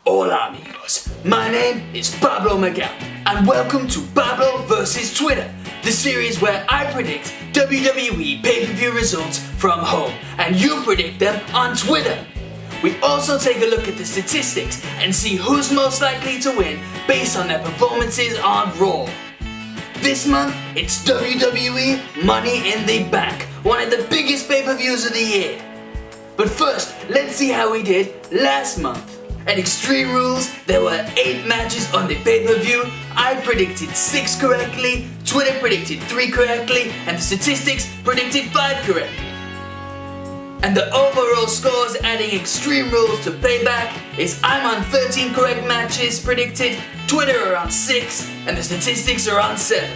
Hola amigos, my name is Pablo Miguel and welcome to Pablo vs Twitter, the series where I predict WWE pay-per-view results from home and you predict them on Twitter. We also take a look at the statistics and see who's most likely to win based on their performances on Raw. This month, it's WWE Money in the Bank, one of the biggest pay-per-views of the year. But first, let's see how we did last month. At Extreme Rules, there were 8 matches on the pay-per-view. I predicted 6 correctly, Twitter predicted 3 correctly, and the statistics predicted 5 correctly. And the overall scores adding Extreme Rules to Payback is I'm on 13 correct matches predicted, Twitter are on 6, and the statistics are on 7.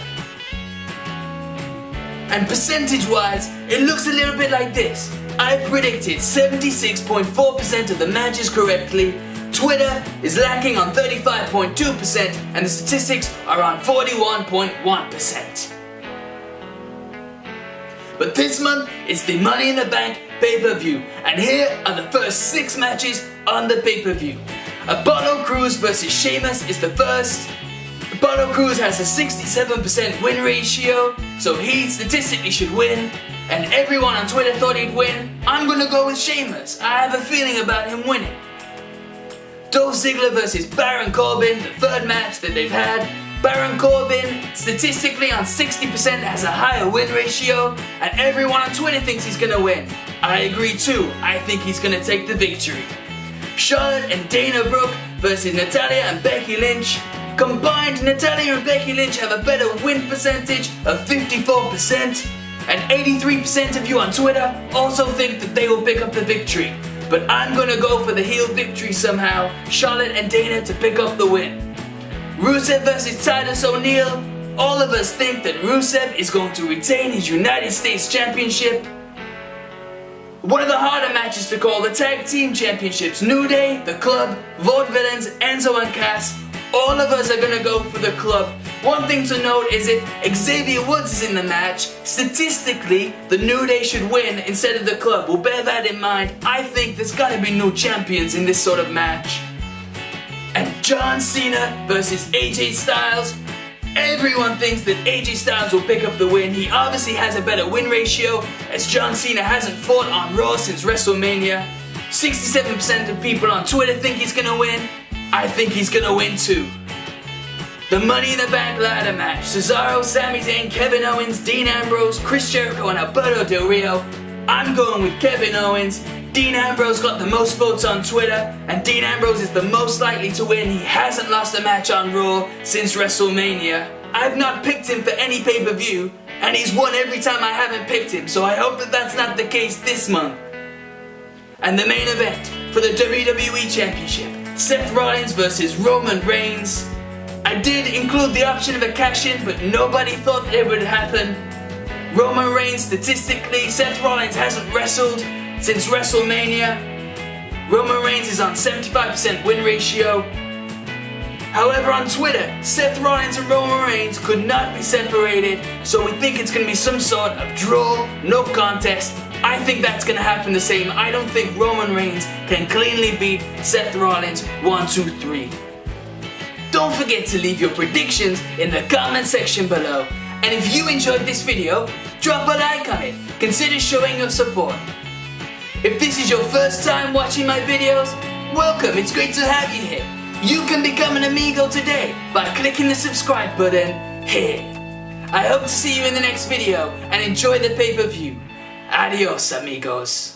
And percentage-wise, it looks a little bit like this. I predicted 76.4% of the matches correctly, Twitter is lacking on 35.2%, and the statistics are on 41.1%. But this month, it's the Money in the Bank pay-per-view, and here are the first 6 matches on the pay-per-view. Apollo Crews vs Sheamus is the first. Apollo Crews has a 67% win ratio, so he statistically should win, and everyone on Twitter thought he'd win. I'm gonna go with Sheamus. I have a feeling about him winning. Dolph Ziggler vs Baron Corbin, the third match that they've had. Baron Corbin, statistically on 60%, has a higher win ratio, and everyone on Twitter thinks he's gonna win. I agree too, I think he's gonna take the victory. Charlotte and Dana Brooke vs Natalya and Becky Lynch. Combined, Natalya and Becky Lynch have a better win percentage of 54%, and 83% of you on Twitter also think that they will pick up the victory. But I'm gonna go for the heel victory somehow, Charlotte and Dana to pick up the win. Rusev vs Titus O'Neil. All of us think that Rusev is going to retain his United States Championship. One of the harder matches to call, the Tag Team Championships. New Day, The Club, Vaudevillains, Enzo and Cass. All of us are gonna go for the Club. One thing to note is if Xavier Woods is in the match, statistically, the New Day should win instead of the Club. We'll bear that in mind. I think there's gotta be new champions in this sort of match. And John Cena versus AJ Styles. Everyone thinks that AJ Styles will pick up the win. He obviously has a better win ratio, as John Cena hasn't fought on Raw since WrestleMania. 67% of people on Twitter think he's gonna win. I think he's gonna win too. The Money in the Bank ladder match. Cesaro, Sami Zayn, Kevin Owens, Dean Ambrose, Chris Jericho and Alberto Del Rio. I'm going with Kevin Owens. Dean Ambrose got the most votes on Twitter, and Dean Ambrose is the most likely to win. He hasn't lost a match on Raw since WrestleMania. I've not picked him for any pay-per-view, and he's won every time I haven't picked him, so I hope that that's not the case this month. And the main event for the WWE Championship. Seth Rollins vs Roman Reigns. I did include the option of a cash-in, but nobody thought that it would happen. Roman Reigns, statistically, Seth Rollins hasn't wrestled since WrestleMania. Roman Reigns is on 75% win ratio. However, on Twitter, Seth Rollins and Roman Reigns could not be separated, so we think it's going to be some sort of draw, no contest. I think that's going to happen the same. I don't think Roman Reigns can cleanly beat Seth Rollins 1, 2, 3. Don't forget to leave your predictions in the comment section below. And if you enjoyed this video, drop a like on it. Consider showing your support. If this is your first time watching my videos, welcome, it's great to have you here. You can become an amigo today by clicking the subscribe button here. I hope to see you in the next video and enjoy the pay-per-view. Adios, amigos.